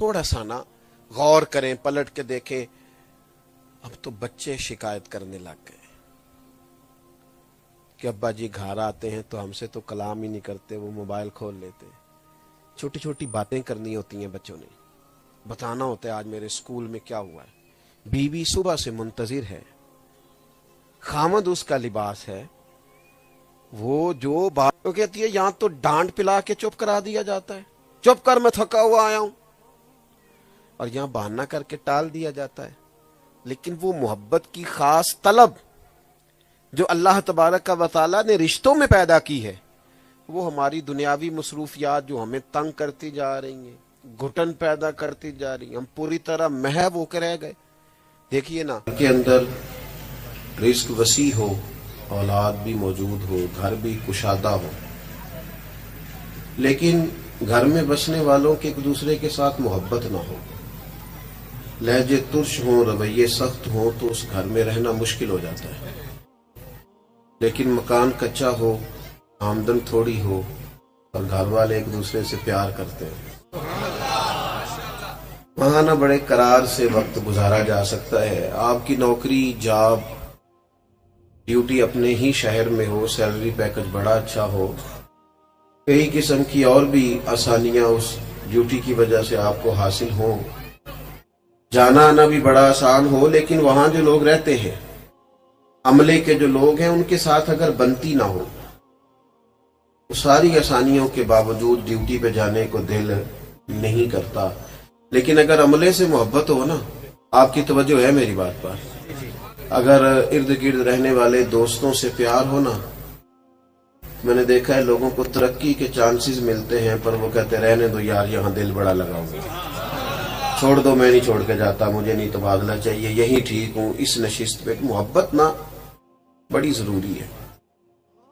تھوڑا سا نا غور کریں, پلٹ کے دیکھیں. اب تو بچے شکایت کرنے لگ گئے کہ ابا جی گھر آتے ہیں تو ہم سے تو کلام ہی نہیں کرتے, وہ موبائل کھول لیتے. چھوٹی چھوٹی باتیں کرنی ہوتی ہیں بچوں نے, بتانا ہوتا ہے آج میرے اسکول میں کیا ہوا ہے. بیوی صبح سے منتظر ہے, خامد اس کا لباس ہے, وہ جو بات کہتی ہے یہاں تو ڈانٹ پلا کے چپ کرا دیا جاتا ہے, چپ کر میں تھکا ہوا آیا ہوں, اور یہاں بہانہ کر کے ٹال دیا جاتا ہے. لیکن وہ محبت کی خاص طلب جو اللہ تبارک و تعالیٰ نے رشتوں میں پیدا کی ہے, وہ ہماری دنیاوی مصروفیات جو ہمیں تنگ کرتی جا رہی ہیں, گھٹن پیدا کرتی جا رہی ہیں, ہم پوری طرح محو ہو کے رہ گئے. دیکھیے نا, کے اندر رزق وسیع ہو, اولاد بھی موجود ہو, گھر بھی کشادہ ہو, لیکن گھر میں بسنے والوں کے ایک دوسرے کے ساتھ محبت نہ ہو, لہجے ترش ہوں, رویے سخت ہوں, تو اس گھر میں رہنا مشکل ہو جاتا ہے. لیکن مکان کچا ہو, آمدن تھوڑی ہو, اور گھر والے ایک دوسرے سے پیار کرتے ہیں, وہاں نہ بڑے قرار سے وقت گزارا جا سکتا ہے. آپ کی نوکری, جاب, ڈیوٹی اپنے ہی شہر میں ہو, سیلری پیکج بڑا اچھا ہو, کئی قسم کی اور بھی آسانیاں اس ڈیوٹی کی وجہ سے آپ کو حاصل ہوں, جانا آنا بھی بڑا آسان ہو, لیکن وہاں جو لوگ رہتے ہیں, عملے کے جو لوگ ہیں, ان کے ساتھ اگر بنتی نہ ہو, تو ساری آسانیوں کے باوجود ڈیوٹی پہ جانے کو دل نہیں کرتا. لیکن اگر عملے سے محبت ہو نا, آپ کی توجہ ہے میری بات پر, اگر ارد گرد رہنے والے دوستوں سے پیار ہو نا, میں نے دیکھا ہے لوگوں کو ترقی کے چانسز ملتے ہیں, پر وہ کہتے رہنے دو یار, یہاں دل بڑا لگا ہوا, چھوڑ دو, میں نہیں چھوڑ کے جاتا, مجھے نہیں تبادلہ چاہیے, یہی ٹھیک ہوں اس نشست پہ. محبت نا بڑی ضروری ہے.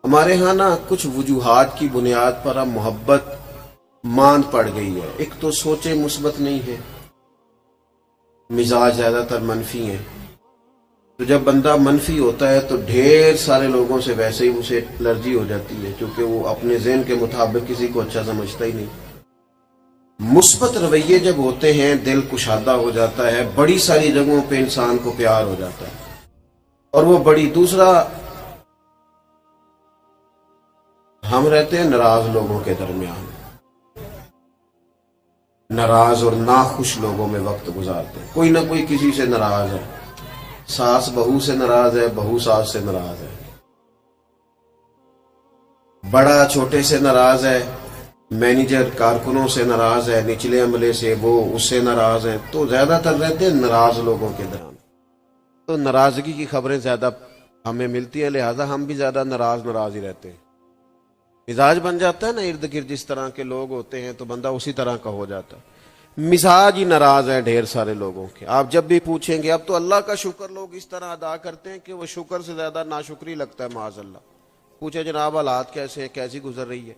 ہمارے ہاں نا کچھ وجوہات کی بنیاد پر اب محبت ماند پڑ گئی ہے. ایک تو سوچیں مثبت نہیں ہے, مزاج زیادہ تر منفی ہیں, تو جب بندہ منفی ہوتا ہے تو ڈھیر سارے لوگوں سے ویسے ہی اسے الرجی ہو جاتی ہے, کیونکہ وہ اپنے ذہن کے مطابق کسی کو اچھا سمجھتا ہی نہیں. مثبت رویے جب ہوتے ہیں, دل کشادہ ہو جاتا ہے, بڑی ساری جگہوں پہ انسان کو پیار ہو جاتا ہے. اور وہ بڑی, دوسرا ہم رہتے ہیں ناراض لوگوں کے درمیان, ناراض اور ناخوش لوگوں میں وقت گزارتے ہیں. کوئی نہ کوئی کسی سے ناراض ہے, ساس بہو سے ناراض ہے, بہو ساس سے ناراض ہے, بڑا چھوٹے سے ناراض ہے, مینیجر کارکنوں سے ناراض ہے, نچلے عملے سے وہ اس سے ناراض ہے. تو زیادہ تر رہتے ہیں ناراض لوگوں کے درمیان, تو ناراضگی کی خبریں زیادہ ہمیں ملتی ہیں, لہذا ہم بھی زیادہ ناراض ہی رہتے ہیں. مزاج بن جاتا ہے نا, ارد گرد جس طرح کے لوگ ہوتے ہیں تو بندہ اسی طرح کا ہو جاتا ہے. مزاج ہی ناراض ہے ڈھیر سارے لوگوں کے. آپ جب بھی پوچھیں گے, اب تو اللہ کا شکر لوگ اس طرح ادا کرتے ہیں کہ وہ شکر سے زیادہ ناشکری لگتا ہے, معاذ اللہ. پوچھے جناب حالات کیسے, کیسی گزر رہی ہے,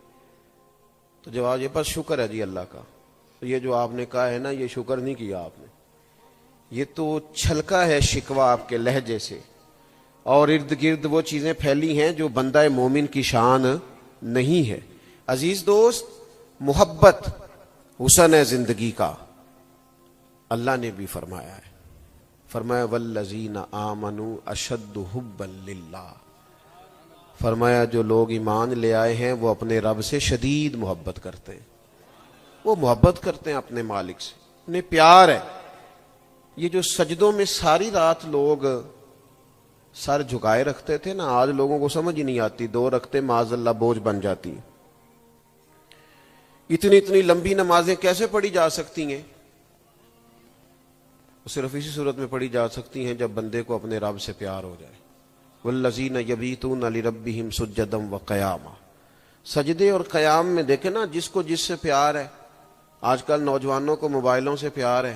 تو جواب یہ بس شکر ہے جی اللہ کا. تو یہ جو آپ نے کہا ہے نا, یہ شکر نہیں کیا آپ نے, یہ تو چھلکا ہے شکوہ آپ کے لہجے سے, اور ارد گرد وہ چیزیں پھیلی ہیں جو بندہ مومن کی شان نہیں ہے. عزیز دوست, محبت حسن ہے زندگی کا. اللہ نے بھی فرمایا ہے, فرمایا والذین آمنوا اشد حبا للہ, فرمایا جو لوگ ایمان لے آئے ہیں وہ اپنے رب سے شدید محبت کرتے ہیں. وہ محبت کرتے ہیں اپنے مالک سے, انہیں پیار ہے. یہ جو سجدوں میں ساری رات لوگ سر جھکائے رکھتے تھے نا, آج لوگوں کو سمجھ ہی نہیں آتی, 2 رکعتیں معاذ اللہ بوجھ بن جاتی ہیں. اتنی لمبی نمازیں کیسے پڑھی جا سکتی ہیں؟ صرف اسی صورت میں پڑھی جا سکتی ہیں جب بندے کو اپنے رب سے پیار ہو جائے. والذین یبیتون لربہم سجدا وقیاما, سجدے اور قیام میں دیکھیں نا, جس کو جس سے پیار ہے. آج کل نوجوانوں کو موبائلوں سے پیار ہے,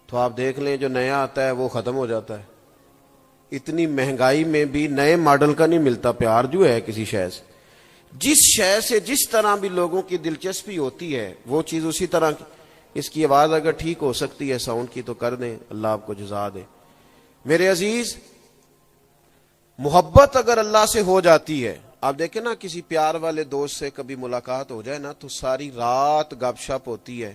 تو آپ دیکھ لیں جو نیا آتا ہے وہ ختم ہو جاتا ہے. اتنی مہنگائی میں بھی نئے ماڈل کا نہیں ملتا پیار جو ہے کسی شے سے. جس شے سے جس طرح بھی لوگوں کی دلچسپی ہوتی ہے وہ چیز اسی طرح کی. اس کی آواز اگر ٹھیک ہو سکتی ہے ساؤنڈ کی تو کر دیں, اللہ آپ کو جزا دے. میرے عزیز, محبت اگر اللہ سے ہو جاتی ہے, آپ دیکھیں نا کسی پیار والے دوست سے کبھی ملاقات ہو جائے نا, تو ساری رات گپ شپ ہوتی ہے,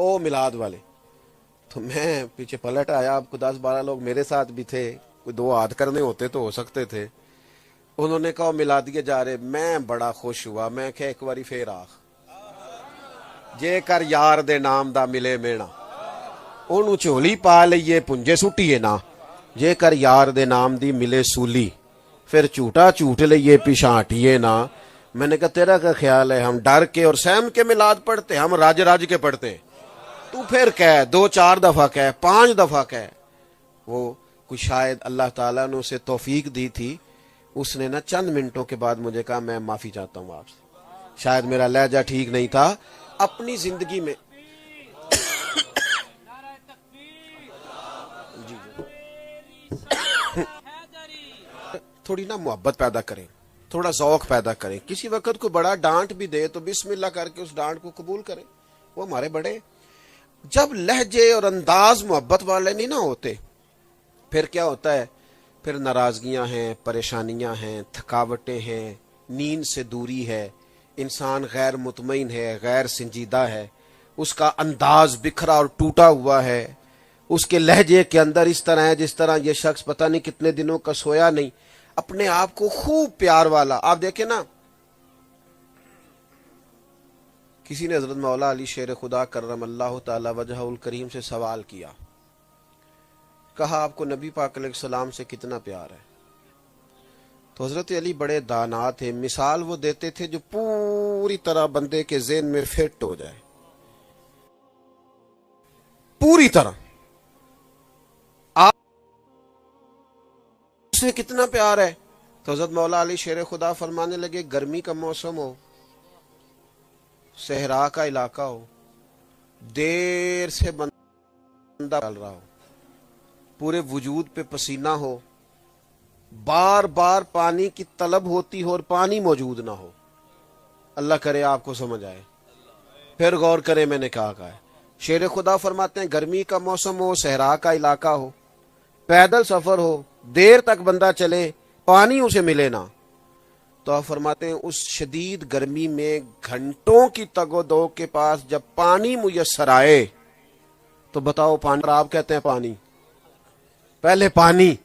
او میلاد والے. تو میں پیچھے پلٹ آیا. اب 10-12 لوگ میرے ساتھ بھی تھے, کوئی 2 ہاتھ کرنے ہوتے تو ہو سکتے تھے. انہوں نے کہا میلادیے جا رہے. میں بڑا خوش ہوا. میں کہ ایک باری پھر آخ جے کر یار دے نام دا ملے مینا, انہوں چولی پا لئیے پنجے سٹیے نا. جے کر یار دے نام دی ملے سولی, پھر جھوٹا جھوٹ لئیے پیشانٹیے نا. میں نے کہا تیرا کیا خیال ہے, ہم ڈر کے اور سہم کے میلاد پڑھتے, ہم راج راج کے پڑھتے. تو پھر کہہ 2-4 دفعہ کہہ 5 دفعہ کہہ. وہ کچھ شاید اللہ تعالیٰ نے اسے توفیق دی تھی. اس نے نا چند منٹوں کے بعد مجھے کہا میں معافی چاہتا ہوں آپ سے, شاید میرا لہجہ ٹھیک نہیں تھا. اپنی زندگی میں تھوڑی نا محبت پیدا کریں, تھوڑا ذوق پیدا کریں. کسی وقت کو بڑا ڈانٹ بھی دے تو بسم اللہ کر کے اس ڈانٹ کو قبول کریں. وہ ہمارے بڑے. جب لہجے اور انداز محبت والے نہیں نہ ہوتے, پھر کیا ہوتا ہے, پھر ناراضگیاں ہیں, پریشانیاں ہیں, تھکاوٹیں ہیں, نیند سے دوری ہے, انسان غیر مطمئن ہے, غیر سنجیدہ ہے, اس کا انداز بکھرا اور ٹوٹا ہوا ہے, اس کے لہجے کے اندر اس طرح ہے جس طرح یہ شخص پتہ نہیں کتنے دنوں کا سویا نہیں. اپنے آپ کو خوب پیار والا. آپ دیکھیں نا, کسی نے حضرت مولا علی شیر خدا کرم اللہ تعالی وجہہ الکریم سے سوال کیا, کہا آپ کو نبی پاک علیہ السلام سے کتنا پیار ہے؟ تو حضرت علی بڑے دانا تھے. مثال وہ دیتے تھے جو پوری طرح بندے کے ذہن میں فٹ ہو جائے, پوری طرح. آپ سے کتنا پیار ہے؟ تو حضرت مولا علی شیر خدا فرمانے لگے, گرمی کا موسم ہو, صحرا کا علاقہ ہو, دیر سے بندہ ڈال رہا ہو, پورے وجود پہ پسینہ ہو, بار بار پانی کی طلب ہوتی ہو اور پانی موجود نہ ہو. اللہ کرے آپ کو سمجھ آئے, پھر غور کریں میں نے کہا ہے. شیر خدا فرماتے ہیں گرمی کا موسم ہو, صحرا کا علاقہ ہو, پیدل سفر ہو, دیر تک بندہ چلے, پانی اسے ملے نہ. تو آپ فرماتے ہیں اس شدید گرمی میں گھنٹوں کی تگ و دو کے پاس جب پانی میسر آئے تو بتاؤ پانی, آپ کہتے ہیں پانی, پہلے پانی.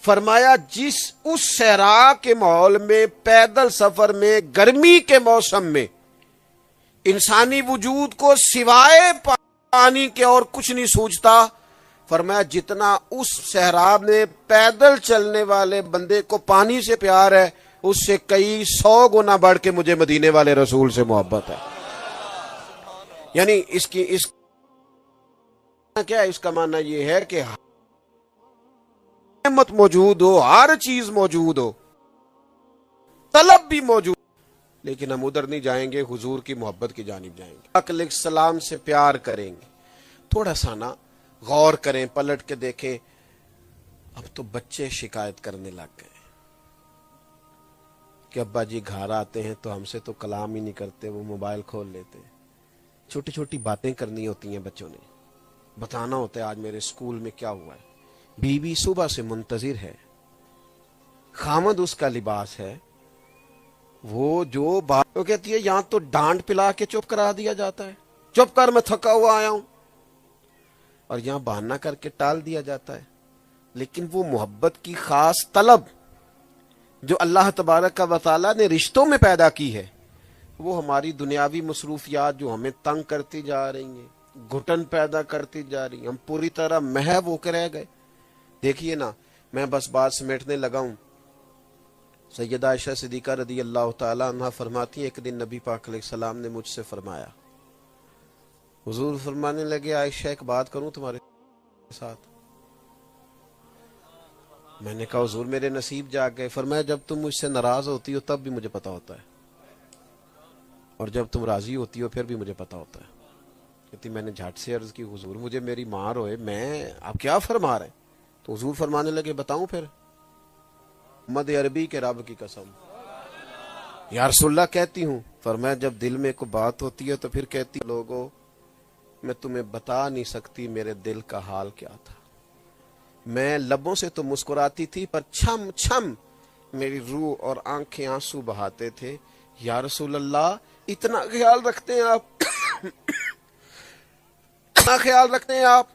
فرمایا جس اس صحرا کے ماحول میں, پیدل سفر میں, گرمی کے موسم میں انسانی وجود کو سوائے پانی کے اور کچھ نہیں سوچتا. فرمایا جتنا اس صحرا میں پیدل چلنے والے بندے کو پانی سے پیار ہے, اس سے کئی 100 گنا بڑھ کے مجھے مدینے والے رسول سے محبت ہے. یعنی اس کیا ہے, اس کا معنی یہ ہے کہ نعمت موجود ہو, ہر چیز موجود ہو, طلب بھی موجود, لیکن ہم ادھر نہیں جائیں گے, حضور کی محبت کی جانب جائیں گے. پاک علیہ السلام سے پیار کریں گے. تھوڑا سا نا غور کریں, پلٹ کے دیکھیں. اب تو بچے شکایت کرنے لگ گئے کہ ابا جی گھر آتے ہیں تو ہم سے تو کلام ہی نہیں کرتے, وہ موبائل کھول لیتے. چھوٹی چھوٹی باتیں کرنی ہوتی ہیں بچوں نے, بتانا ہوتا ہے آج میرے اسکول میں کیا ہوا ہے. بیوی صبح سے منتظر ہے, خامد اس کا لباس ہے, وہ جو بات وہ کہتی ہے یہاں تو ڈانٹ پلا کے چپ کرا دیا جاتا ہے, چپ کر میں تھکا ہوا آیا ہوں, اور یہاں بہانہ کر کے ٹال دیا جاتا ہے. لیکن وہ محبت کی خاص طلب جو اللہ تبارک و تعالیٰ نے رشتوں میں پیدا کی ہے, وہ ہماری دنیاوی مصروفیات جو ہمیں تنگ کرتی جا رہی ہیں, گھٹن پیدا کرتی جا رہی ہیں, ہم پوری طرح محو ہو کے رہ گئے. دیکھیے نا, میں بس بات سمیٹنے لگا ہوں. سیدہ عائشہ صدیقہ رضی اللہ تعالیٰ عنہ فرماتی ہیں, ایک دن نبی پاک علیہ السلام نے مجھ سے فرمایا, حضور فرمانے لگے عائشہ ایک بات کروں تمہارے ساتھ؟ میں نے کہا حضور میرے نصیب جاگ گئے. فرمایا جب تم مجھ سے ناراض ہوتی ہو تب بھی مجھے پتا ہوتا ہے, اور جب تم راضی ہوتی ہو پھر بھی مجھے پتا ہوتا ہے. کہتی میں نے جھٹ سے عرض کی حضور مجھے میری ماں روئے, میں آپ کیا فرما رہے ہیں؟ تو حضور فرمانے لگے بتاؤں پھر؟ مد عربی کے رب کی قسم یا رسول اللہ کہتی ہوں. فرمایا جب دل میں کوئی بات ہوتی ہے تو پھر کہتی لوگوں میں تمہیں بتا نہیں سکتی میرے دل کا حال کیا تھا. میں لبوں سے تو مسکراتی تھی پر چھم چھم میری روح اور آنکھیں آنسو بہاتے تھے. یا رسول اللہ اتنا خیال رکھتے ہیں آپ؟ اتنا خیال رکھتے ہیں آپ؟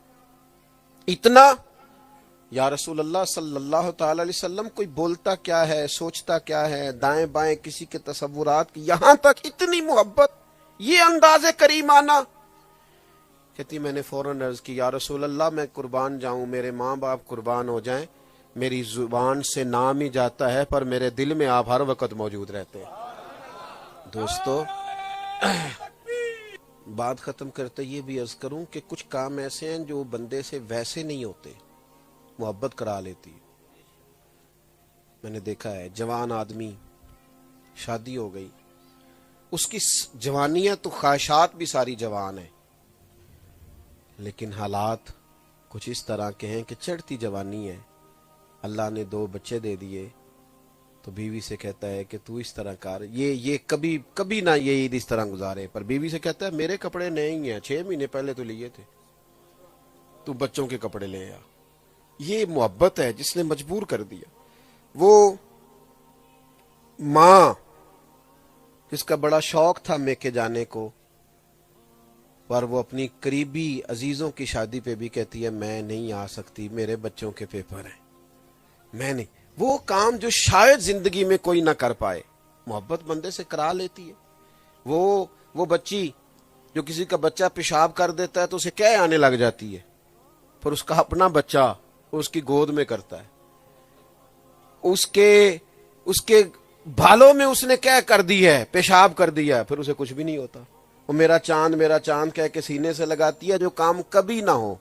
اتنا؟ یا رسول اللہ صلی اللہ تعالی علیہ وسلم کوئی بولتا کیا ہے، سوچتا کیا ہے، دائیں بائیں کسی کے تصورات کی، یہاں تک اتنی محبت، یہ انداز کریمانہ؟ کہتی میں نے فوراً عرض کی یا رسول اللہ میں قربان جاؤں، میرے ماں باپ قربان ہو جائیں، میری زبان سے نام ہی جاتا ہے پر میرے دل میں آپ ہر وقت موجود رہتے ہیں۔ دوستو بات ختم کرتے یہ بھی عرض کروں کہ کچھ کام ایسے ہیں جو بندے سے ویسے نہیں ہوتے، محبت کرا لیتی۔ میں نے دیکھا ہے جوان آدمی، شادی ہو گئی، اس کی جوانی ہے تو خواہشات بھی ساری جوان ہیں، لیکن حالات کچھ اس طرح کے ہیں کہ چڑھتی جوانی ہے، اللہ نے 2 بچے دے دیے تو بیوی سے کہتا ہے کہ تو اس طرح کر، یہ کبھی نہ یہ عید اس طرح گزارے، پر بیوی سے کہتا ہے میرے کپڑے نئے ہی ہیں، 6 مہینے پہلے تو لیے تھے، تو بچوں کے کپڑے لے آ۔ یہ محبت ہے جس نے مجبور کر دیا۔ وہ ماں جس کا بڑا شوق تھا میکے جانے کو، پر وہ اپنی قریبی عزیزوں کی شادی پہ بھی کہتی ہے میں نہیں آ سکتی، میرے بچوں کے پیپر ہیں، میں نہیں۔ وہ کام جو شاید زندگی میں کوئی نہ کر پائے، محبت بندے سے کرا لیتی ہے۔ وہ بچی جو کسی کا بچہ پیشاب کر دیتا ہے تو اسے کیا آنے لگ جاتی ہے، پر اس کا اپنا بچہ اس کی گود میں کرتا ہے، اس کے بالوں میں اس نے کیا کر دی ہے، پیشاب کر دیا ہے، پھر اسے کچھ بھی نہیں ہوتا۔ وہ میرا چاند کہہ کے سینے سے لگاتی ہے، جو کام کبھی نہ ہو۔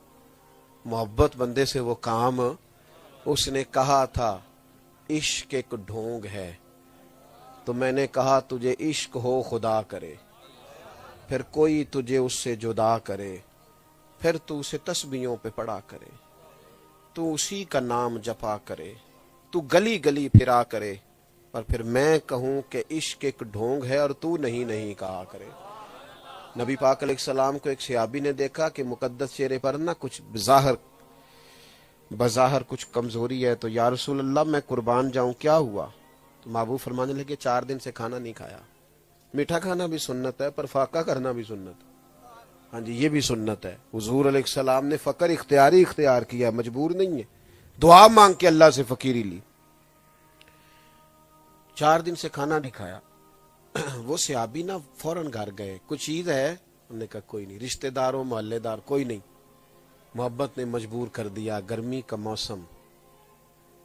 محبت بندے سے وہ کام، اس نے کہا تھا عشق ایک ڈھونگ ہے، تو میں نے کہا تجھے عشق ہو خدا کرے، پھر کوئی تجھے اس سے جدا کرے، پھر تو اسے تسبیحوں پہ پڑا کرے، تو اسی کا نام جپا کرے، تو گلی گلی پھرا کرے، اور پھر میں کہوں کہ عشق ایک ڈھونگ ہے اور تو نہیں کہا کرے۔ نبی پاک علیہ السلام کو ایک صحابی نے دیکھا کہ مقدس چہرے پر نہ کچھ بظاہر کچھ کمزوری ہے، تو یا رسول اللہ میں قربان جاؤں، کیا ہوا؟ تو محبوب فرمانے لگے 4 دن سے کھانا نہیں کھایا۔ میٹھا کھانا بھی سنت ہے، پر فاقہ کرنا بھی سنت ہے۔ ہاں جی، یہ بھی سنت ہے۔ حضور علیہ السلام نے فقر اختیار کیا، مجبور نہیں ہے، دعا مانگ کے اللہ سے فقیری لی۔ 4 دن سے کھانا نہیں کھایا۔ وہ صحابی نا فوراً گھر گئے، کچھ چیز ہے؟ انہوں نے کہا کوئی نہیں، رشتہ داروں محلے دار کوئی نہیں۔ محبت نے مجبور کر دیا، گرمی کا موسم،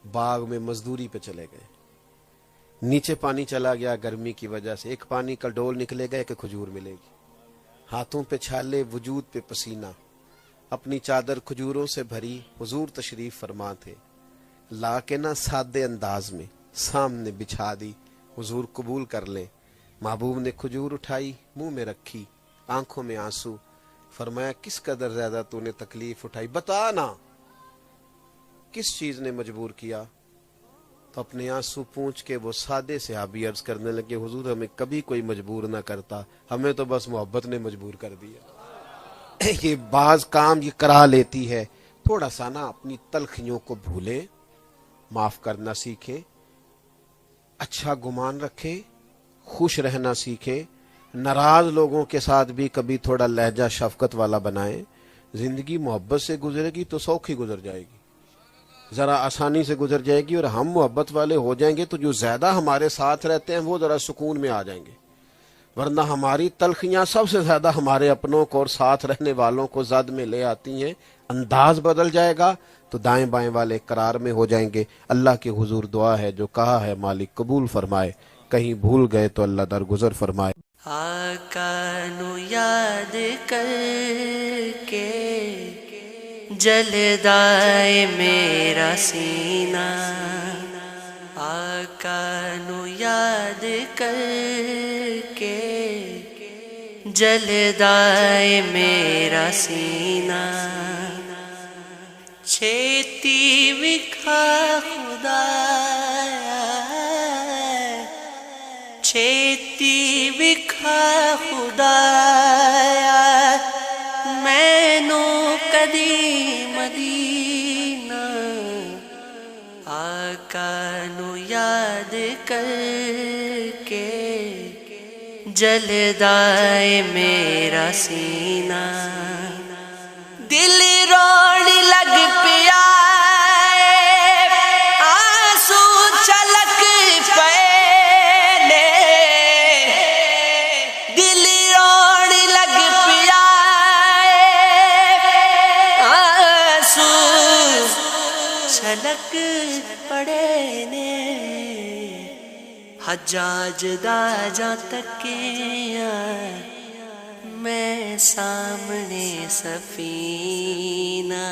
باغ میں مزدوری پہ چلے گئے، نیچے پانی چلا گیا گرمی کی وجہ سے، ایک پانی کا ڈول نکلے گا کہ کھجور ملے گی، ہاتھوں پہ چھالے، وجود پہ پسینہ، اپنی چادر کھجوروں سے بھری، حضور تشریف فرما تھے، لا کے نہ سادے انداز میں سامنے بچھا دی، حضور قبول کر لیں۔ محبوب نے کھجور اٹھائی، منہ میں رکھی، آنکھوں میں آنسو، فرمایا کس قدر زیادہ تو نے تکلیف اٹھائی، بتا نا کس چیز نے مجبور کیا؟ تو اپنے آنسو پونچھ کے وہ سادے صحابی عرض کرنے لگے حضور ہمیں کبھی کوئی مجبور نہ کرتا، ہمیں تو بس محبت نے مجبور کر دیا۔ یہ بعض کام یہ کرا لیتی ہے۔ تھوڑا سا نا اپنی تلخیوں کو بھولیں، معاف کرنا سیکھیں، اچھا گمان رکھیں، خوش رہنا سیکھیں، ناراض لوگوں کے ساتھ بھی کبھی تھوڑا لہجہ شفقت والا بنائیں۔ زندگی محبت سے گزرے گی تو سوکھی گزر جائے گی، ذرا آسانی سے گزر جائے گی، اور ہم محبت والے ہو جائیں گے تو جو زیادہ ہمارے ساتھ رہتے ہیں وہ ذرا سکون میں آ جائیں گے، ورنہ ہماری تلخیاں سب سے زیادہ ہمارے اپنوں کو اور ساتھ رہنے والوں کو زد میں لے آتی ہیں۔ انداز بدل جائے گا تو دائیں بائیں والے قرار میں ہو جائیں گے۔ اللہ کے حضور دعا ہے جو کہا ہے مالک قبول فرمائے، کہیں بھول گئے تو اللہ درگزر فرمائے۔ آقا نو یاد کر کے جلدائے میرا سینہ، آقا نو یاد کر کے جلدائے میرا سینہ، چھیتی وکھا خدایا، چھیتی وکھا خدایا، مینوں کدی مدینہ، آقا نو یاد کر کے جلدائے میرا سینہ۔ چھلک پڑے نے حجاج دا جا تکیا میں سامنے سفینہ